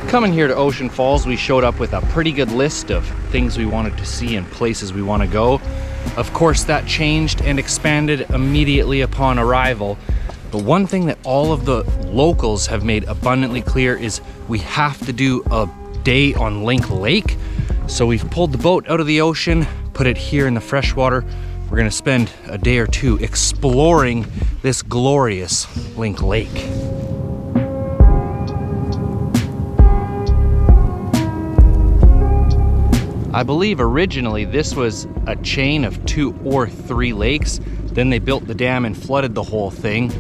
Coming here to Ocean Falls, we showed up with a pretty good list of things we wanted to see and places we want to go. Of course, that changed and expanded immediately upon arrival. But one thing that all of the locals have made abundantly clear is we have to do a day on Link Lake. So we've pulled the boat out of the ocean, put it here in the freshwater. We're gonna spend a day or two exploring this glorious Link Lake. I believe originally this was a chain of 2 or 3 lakes. Then they built the dam and flooded the whole thing.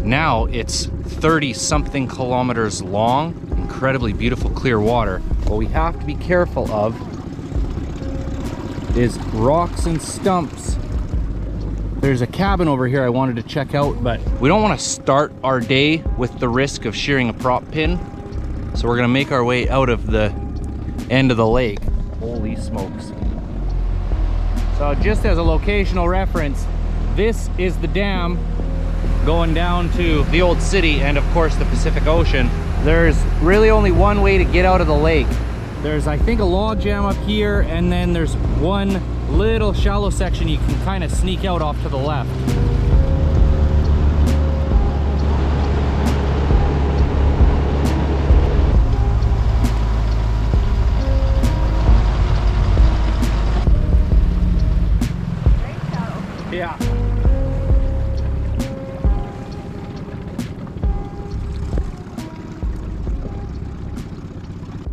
Now it's 30-something kilometers long, incredibly beautiful clear water. What we have to be careful of is rocks and stumps. There's a cabin over here I wanted to check out, but we don't want to start our day with the risk of shearing a prop pin. So we're gonna make our way out of the end of the lake. Holy smokes. So just as a locational reference, this is the dam going down to the old city and of course the Pacific Ocean. There's really only one way to get out of the lake. There's, I think, a log jam up here, and then there's one little shallow section you can kind of sneak out off to the left. Yeah.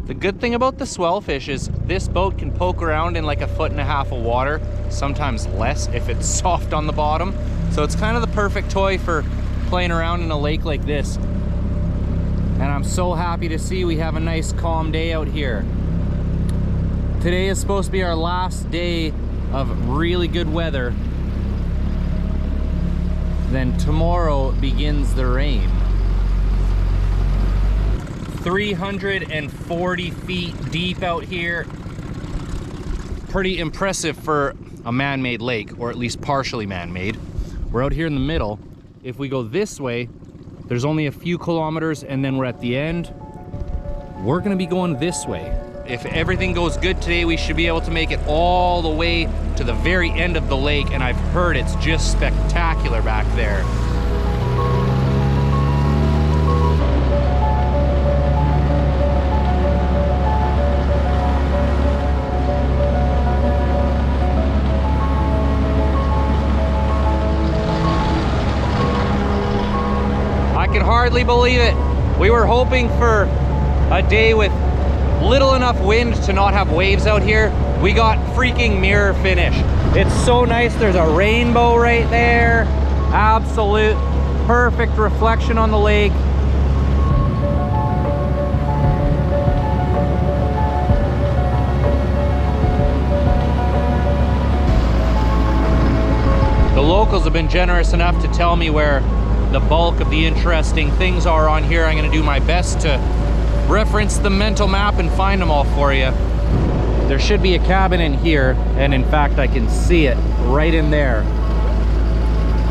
The good thing about the swellfish is this boat can poke around in like 1.5 feet of water, sometimes less if it's soft on the bottom. So it's kind of the perfect toy for playing around in a lake like this. And I'm so happy to see we have a nice calm day out here. Today is supposed to be our last day of really good weather. Then tomorrow begins the rain. 340 feet deep out here. Pretty impressive for a man-made lake, or at least partially man-made. We're out here in the middle. If we go this way, there's only a few kilometers and then we're at the end. We're gonna be going this way. If everything goes good today, we should be able to make it all the way to the very end of the lake, and I've heard it's just spectacular back there. I can hardly believe it. We were hoping for a day with little enough wind to not have waves out here. We got freaking mirror finish. It's so nice. There's a rainbow right there. Absolute perfect reflection on the lake. The locals have been generous enough to tell me where the bulk of the interesting things are on here. I'm gonna do my best to reference the mental map and find them all for you. There should be a cabin in here, and in fact I can see it right in there.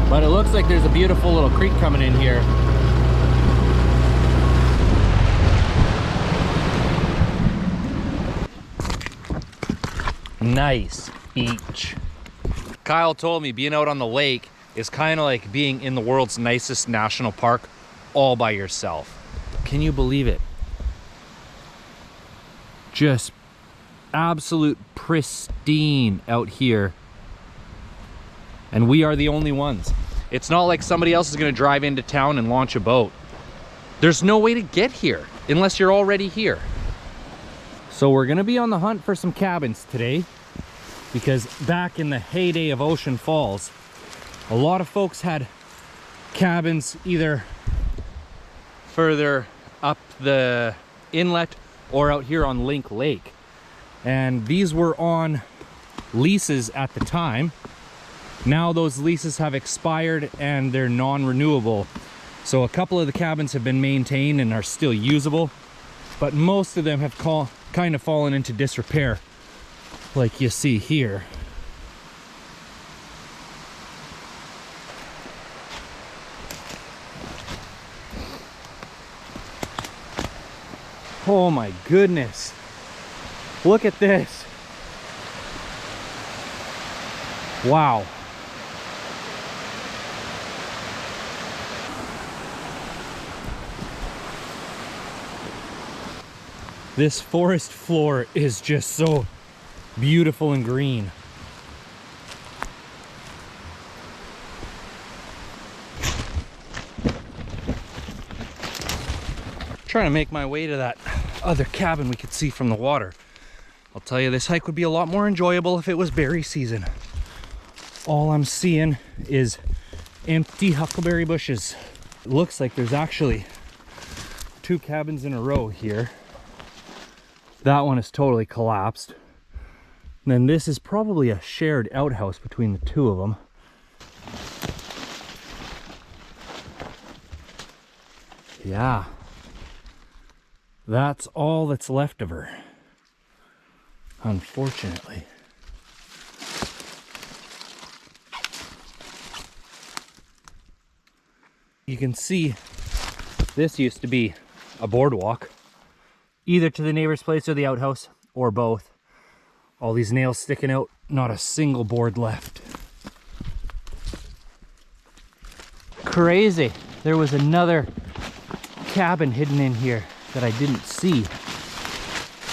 But it looks like there's a beautiful little creek coming in here. Nice beach. Kyle told me being out on the lake is kind of like being in the world's nicest national park all by yourself. Can you believe it? Just absolute pristine out here, and we are the only ones. It's not like somebody else is going to drive into town and launch a boat. There's no way to get here unless you're already here. So we're going to be on the hunt for some cabins today, because back in the heyday of Ocean Falls, a lot of folks had cabins either further up the inlet or out here on Link Lake. And these were on leases at the time. Now those leases have expired and they're non-renewable. So a couple of the cabins have been maintained and are still usable, but most of them have kind of fallen into disrepair, like you see here. Oh my goodness. Look at this. Wow. This forest floor is just so beautiful and green. Trying to make my way to that other cabin we could see from the water. I'll tell you, this hike would be a lot more enjoyable if it was berry season. All I'm seeing is empty huckleberry bushes. It looks like there's actually 2 cabins in a row here. That one is totally collapsed. And then this is probably a shared outhouse between the 2 of them. Yeah. That's all that's left of her, unfortunately. You can see this used to be a boardwalk, either to the neighbor's place or the outhouse, or both. All these nails sticking out, not a single board left. Crazy. There was another cabin hidden in here that I didn't see.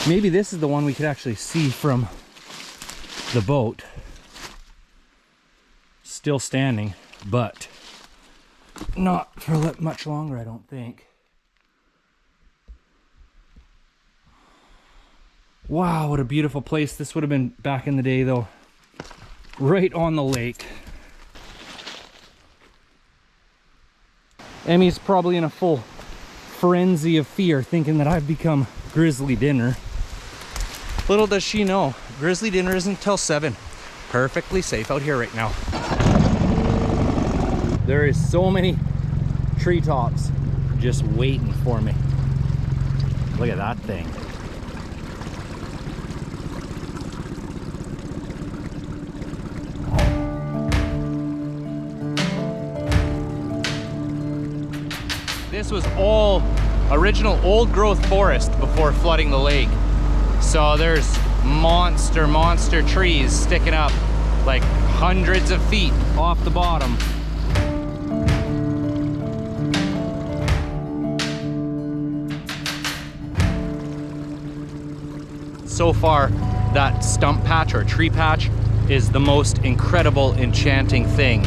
Maybe this is the one we could actually see from the boat. Still standing, but not for much longer, I don't think. Wow, what a beautiful place. This would have been back in the day though. Right on the lake. Emmy's probably in a full frenzy of fear, thinking that I've become grizzly dinner. Little does she know, grizzly dinner isn't till 7. Perfectly safe out here right now. There is so many treetops just waiting for me. Look at that thing. This was all original old growth forest before flooding the lake. So there's monster trees sticking up like hundreds of feet off the bottom. So far, that stump patch or tree patch is the most incredible, enchanting thing.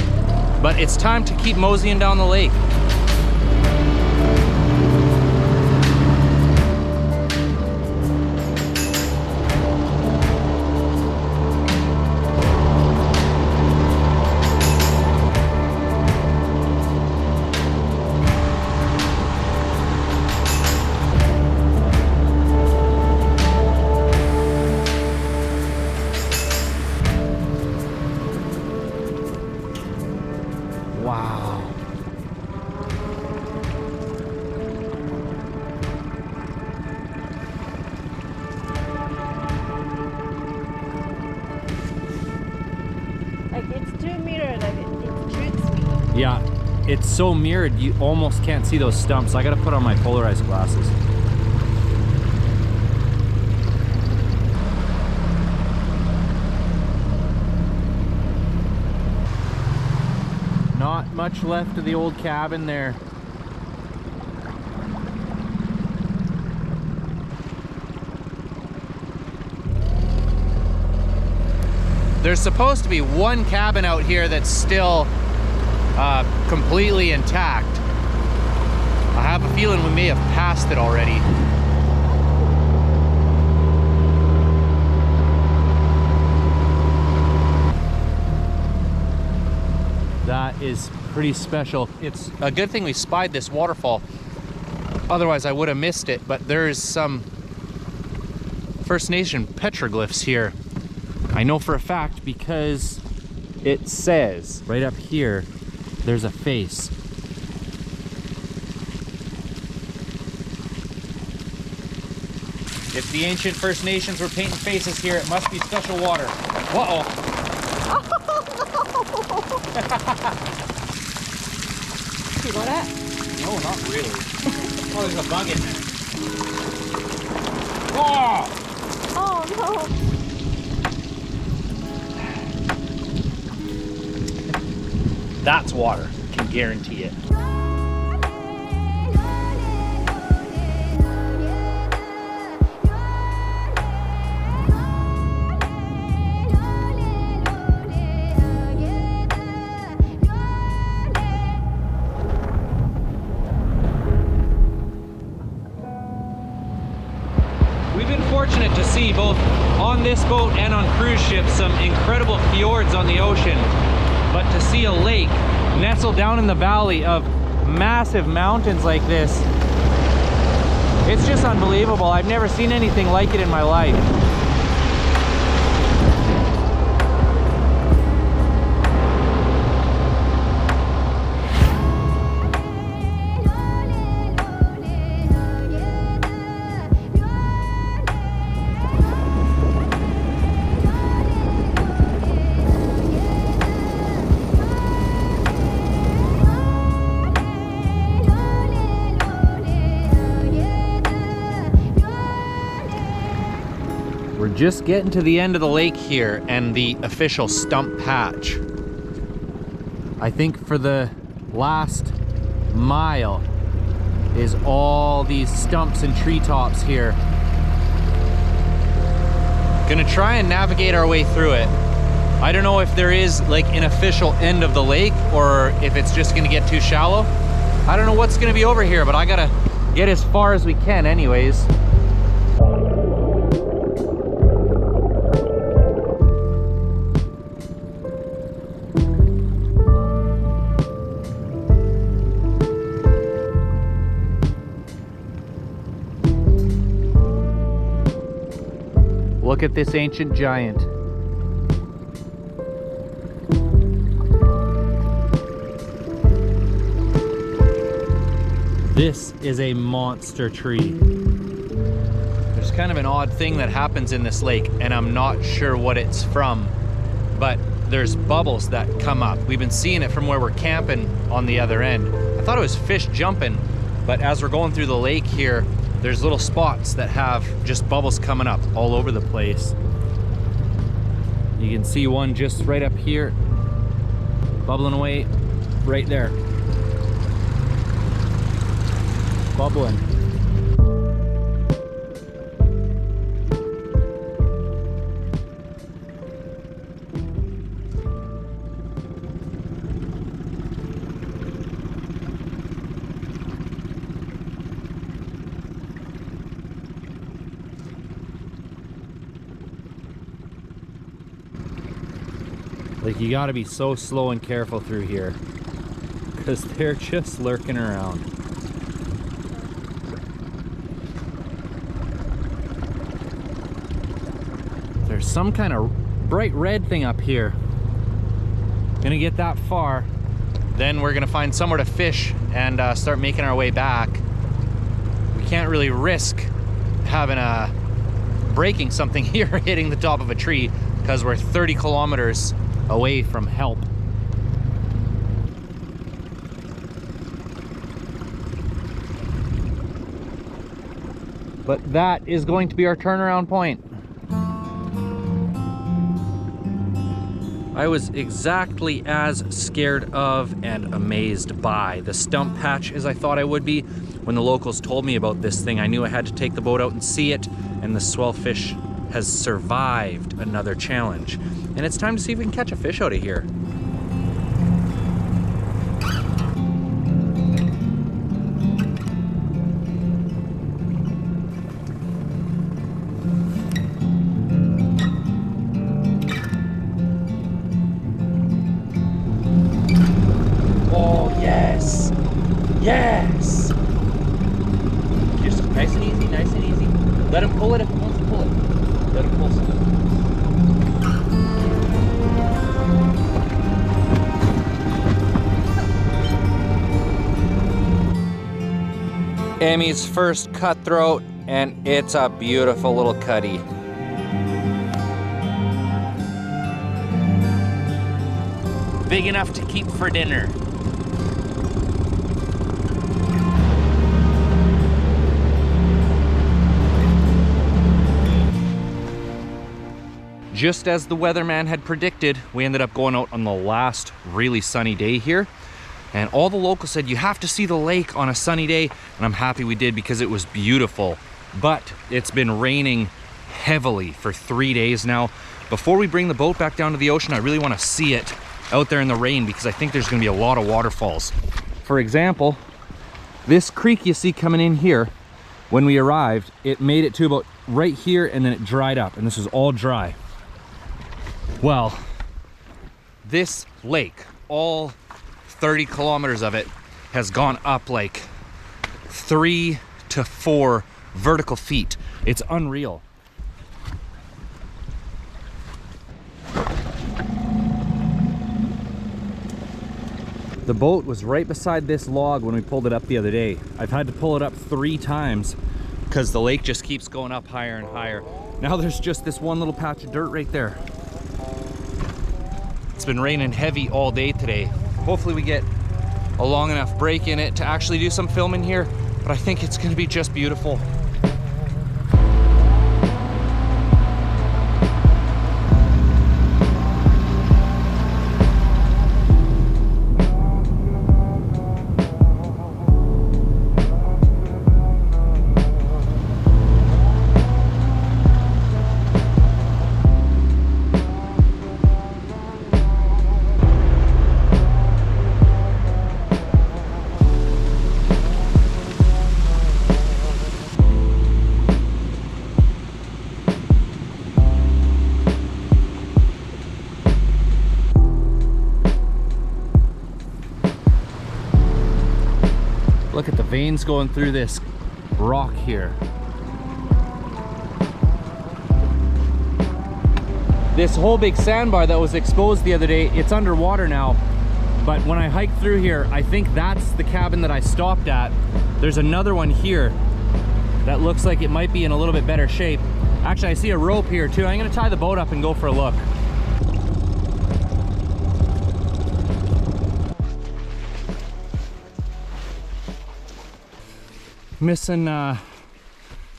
But it's time to keep moseying down the lake. Yeah, it's so mirrored you almost can't see those stumps. I gotta put on my polarized glasses. Not much left of the old cabin there. There's supposed to be one cabin out here that's still completely intact. I have a feeling we may have passed it already. That is pretty special. It's a good thing we spied this waterfall. Otherwise I would have missed it, but there's some First Nation petroglyphs here. I know for a fact because it says right up here, there's a face. If the ancient First Nations were painting faces here, it must be special water. Uh-oh. You got it? No, not really. Oh, there's a bug in there. Oh! Oh no! That's water, can guarantee it. We've been fortunate to see both on this boat and on cruise ships some incredible fjords on the ocean, but to see a lake nestled down in the valley of massive mountains like this, it's just unbelievable. I've never seen anything like it in my life. We're just getting to the end of the lake here and the official stump patch. I think for the last mile is all these stumps and treetops here. Gonna try and navigate our way through it. I don't know if there is like an official end of the lake or if it's just gonna get too shallow. I don't know what's gonna be over here, but I gotta get as far as we can anyways. Look at this ancient giant. This is a monster tree. There's kind of an odd thing that happens in this lake, and I'm not sure what it's from, but there's bubbles that come up. We've been seeing it from where we're camping on the other end. I thought it was fish jumping, but as we're going through the lake here, there's little spots that have just bubbles coming up all over the place. You can see one just right up here, bubbling away right there. Bubbling. Like, you gotta be so slow and careful through here because they're just lurking around. There's some kind of bright red thing up here. Gonna get that far, then we're gonna find somewhere to fish and start making our way back. We can't really risk having breaking something here hitting the top of a tree because we're 30 kilometers away from help. But that is going to be our turnaround point. I was exactly as scared of and amazed by the stump patch as I thought I would be. When the locals told me about this thing, I knew I had to take the boat out and see it, and the swellfish has survived another challenge. And it's time to see if we can catch a fish out of here. Oh, yes! Yes! Just nice and easy, nice and easy. Let him pull it if he wants to pull it. Let him pull some. Amy's first cutthroat, and it's a beautiful little cutty. Big enough to keep for dinner. just as the weatherman had predicted, we ended up going out on the last really sunny day here. And all the locals said, you have to see the lake on a sunny day. And I'm happy we did because it was beautiful. But it's been raining heavily for 3 days now. Before we bring the boat back down to the ocean, I really want to see it out there in the rain because I think there's going to be a lot of waterfalls. For example, this creek you see coming in here, when we arrived, it made it to about right here and then it dried up, and this is all dry. Well, this lake, all 30 kilometers of it, has gone up like 3 to 4 vertical feet. It's unreal. The boat was right beside this log when we pulled it up the other day. I've had to pull it up 3 times because the lake just keeps going up higher and higher. Now there's just this one little patch of dirt right there. It's been raining heavy all day today. Hopefully we get a long enough break in it to actually do some filming here, but I think it's gonna be just beautiful. Look at the veins going through this rock here. This whole big sandbar that was exposed the other day, it's underwater now. But when I hiked through here, I think that's the cabin that I stopped at. There's another one here that looks like it might be in a little bit better shape. Actually, I see a rope here too. I'm gonna tie the boat up and go for a look. Missing a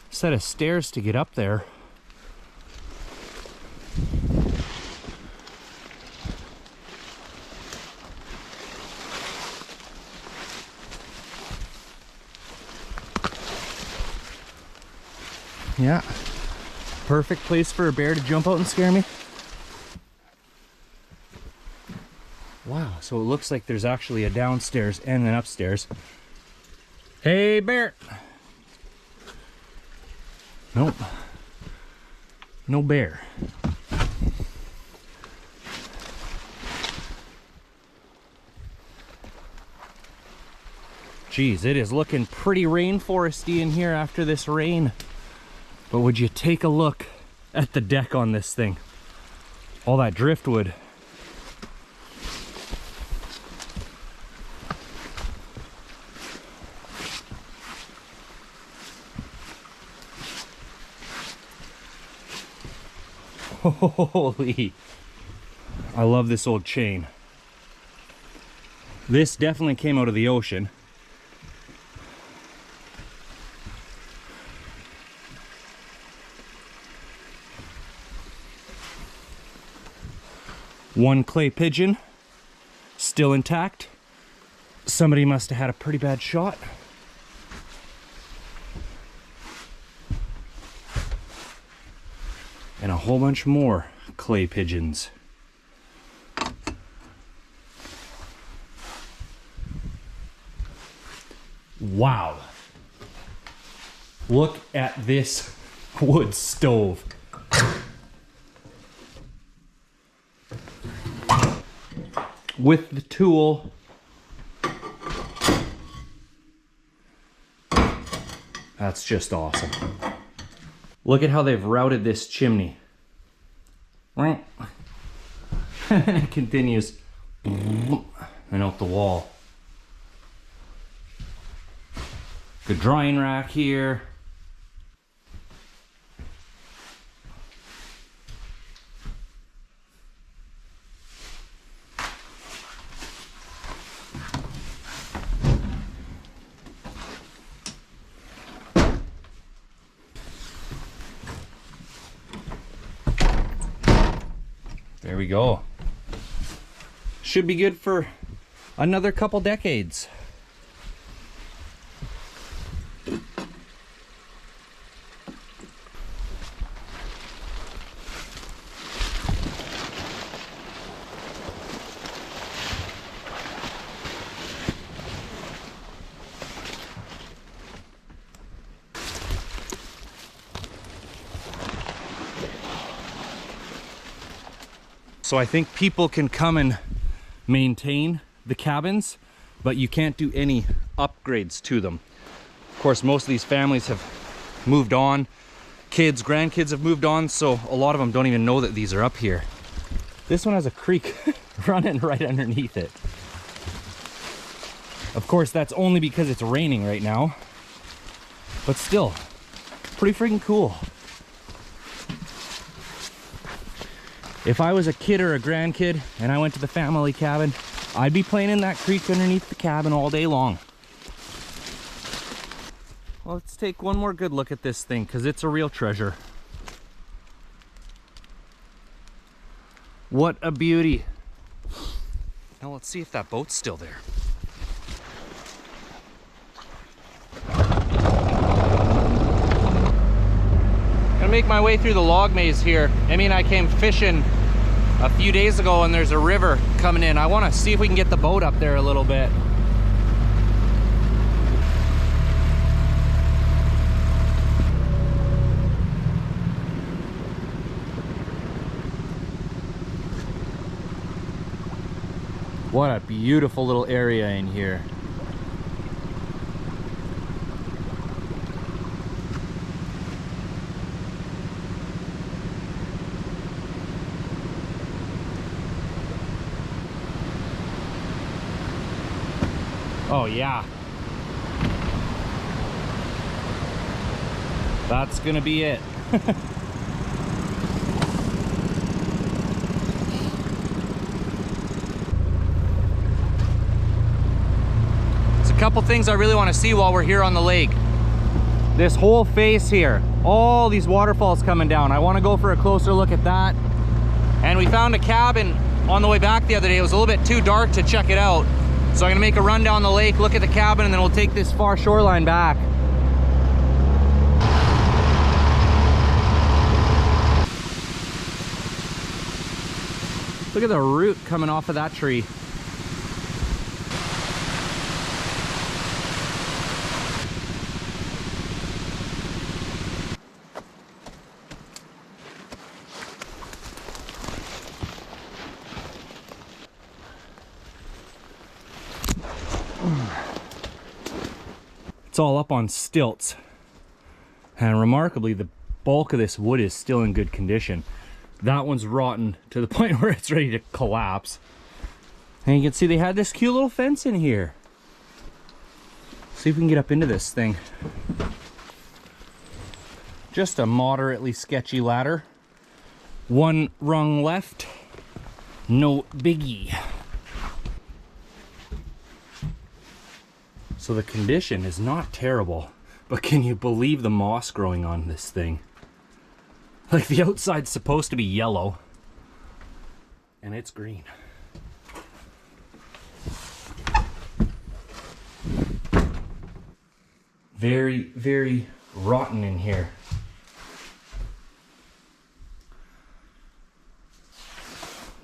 set of stairs to get up there. Yeah, perfect place for a bear to jump out and scare me. Wow, so it looks like there's actually a downstairs and an upstairs. Hey, bear. Nope. No bear. Geez, it is looking pretty rainforesty in here after this rain. But would you take a look at the deck on this thing? All that driftwood. Holy, I love this old chain. This definitely came out of the ocean. One clay pigeon, still intact. Somebody must have had a pretty bad shot. And a whole bunch more clay pigeons. Wow. Look at this wood stove. With the tool. That's just awesome. Look at how they've routed this chimney. And it continues and out the wall. Good drying rack here. There we go. Should be good for another couple decades. So I think people can come and maintain the cabins, but you can't do any upgrades to them. Of course, most of these families have moved on. Kids, grandkids have moved on, so a lot of them don't even know that these are up here. This one has a creek running right underneath it. Of course, that's only because it's raining right now, but still, pretty freaking cool. If I was a kid or a grandkid and I went to the family cabin, I'd be playing in that creek underneath the cabin all day long. Well, let's take one more good look at this thing because it's a real treasure. What a beauty. Now let's see if that boat's still there. Gonna make my way through the log maze here. I mean, I came fishing a few days ago and there's a river coming in. I want to see if we can get the boat up there a little bit. What a beautiful little area in here. Oh yeah. That's gonna be it. There's a couple things I really want to see while we're here on the lake. This whole face here, all these waterfalls coming down. I want to go for a closer look at that. And we found a cabin on the way back the other day. It was a little bit too dark to check it out. So I'm gonna make a run down the lake, look at the cabin, and then we'll take this far shoreline back. Look at the root coming off of that tree. It's all up on stilts, and remarkably the bulk of this wood is still in good condition. That one's rotten to the point where it's ready to collapse. And you can see they had this cute little fence in here. See if we can get up into this thing. Just a moderately sketchy ladder. One rung left, no biggie. So the condition is not terrible, but can you believe the moss growing on this thing? Like, the outside's supposed to be yellow, and it's green. Very, very rotten in here.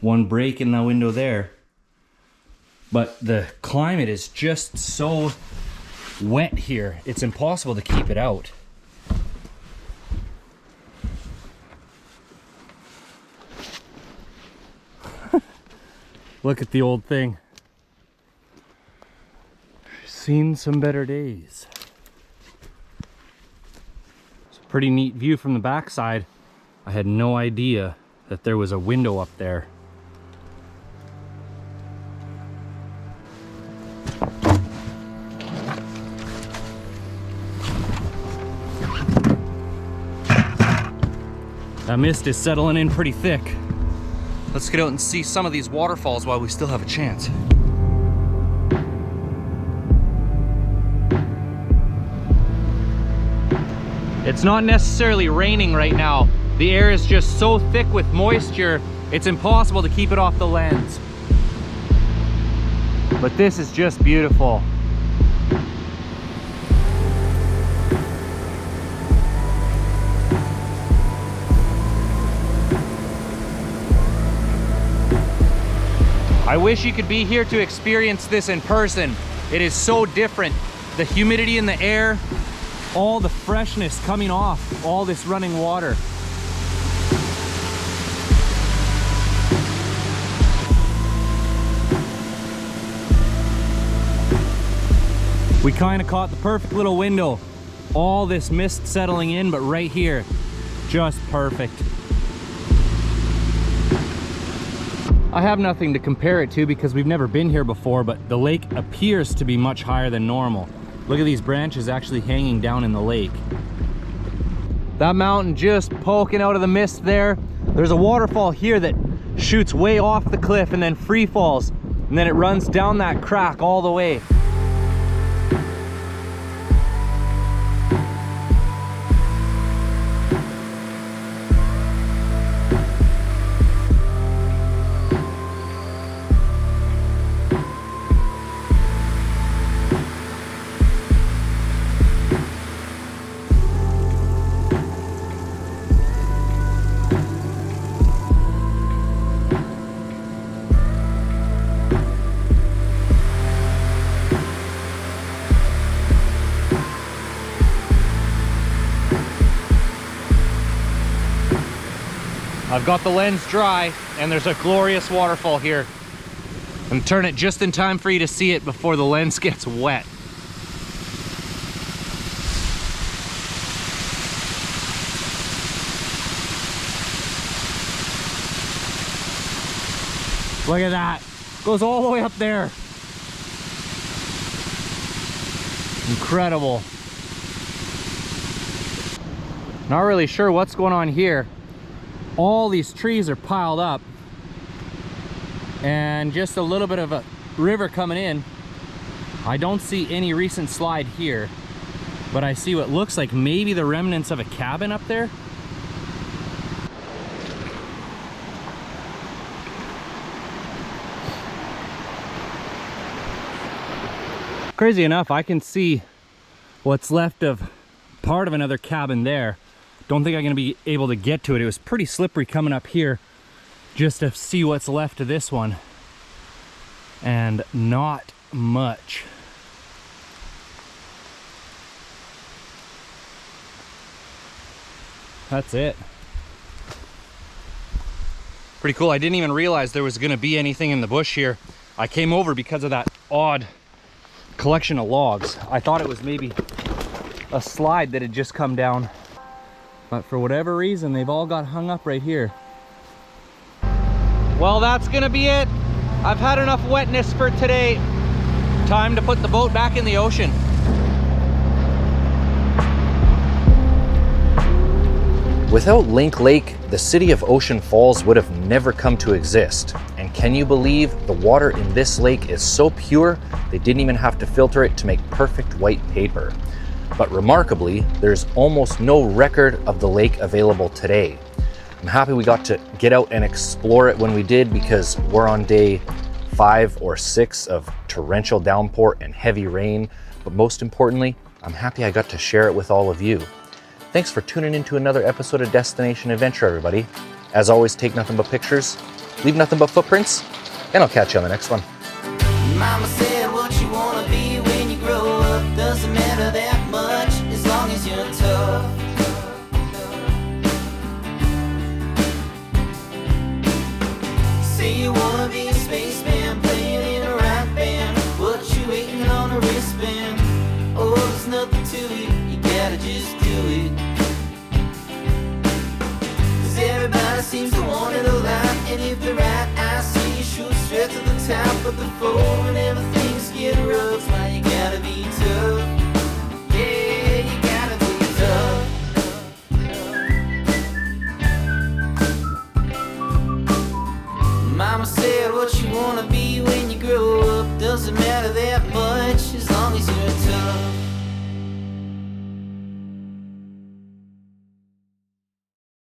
One break in the window there. But the climate is just so wet here, it's impossible to keep it out. Look at the old thing. Seen some better days. It's a pretty neat view from the backside. I had no idea that there was a window up there. That mist is settling in pretty thick. Let's get out and see some of these waterfalls while we still have a chance. It's not necessarily raining right now. The air is just so thick with moisture It's impossible to keep it off the lens. But this is just beautiful. I wish you could be here to experience this in person. It is so different. The humidity in the air, all the freshness coming off all this running water. We kind of caught the perfect little window. All this mist settling in, but right here, just perfect. I have nothing to compare it to because we've never been here before, but the lake appears to be much higher than normal. Look at these branches actually hanging down in the lake. That mountain just poking out of the mist there. There's a waterfall here that shoots way off the cliff and then free falls, and then it runs down that crack all the way. I've got the lens dry and there's a glorious waterfall here. I'm turning it just in time for you to see it before the lens gets wet. Look at that. Goes all the way up there. Incredible. Not really sure what's going on here. All these trees are piled up and just a little bit of a river coming in. I don't see any recent slide here, but I see what looks like maybe the remnants of a cabin up there. Crazy enough, I can see what's left of part of another cabin there. Don't think I'm gonna be able to get to it. It was pretty slippery coming up here just to see what's left of this one. And not much. That's it. Pretty cool. I didn't even realize there was gonna be anything in the bush here. I came over because of that odd collection of logs. I thought it was maybe a slide that had just come down. But for whatever reason, they've all got hung up right here. Well, that's gonna be it. I've had enough wetness for today. Time to put the boat back in the ocean. Without Link Lake, the city of Ocean Falls would have never come to exist. And can you believe the water in this lake is so pure, they didn't even have to filter it to make perfect white paper. But remarkably, there's almost no record of the lake available today. I'm happy we got to get out and explore it when we did, because we're on day 5 or 6 of torrential downpour and heavy rain. But most importantly, I'm happy I got to share it with all of you. Thanks for tuning into another episode of Destination Adventure, everybody. As always, take nothing but pictures, leave nothing but footprints, and I'll catch you on the next one. Mama said what you wanna be when you grow up doesn't matter that much as long as you're tough. Say you wanna be a spaceman playing in a rock band, what you waiting on a wristband? Oh, there's nothing to it, you gotta just do it. 'Cause everybody seems to want it a lot, and if the right eye see you shoot straight to the top of the floor whenever things get rough. Why you gotta be tough? Yeah, you gotta be tough. Mama said what you wanna be when you grow up doesn't matter that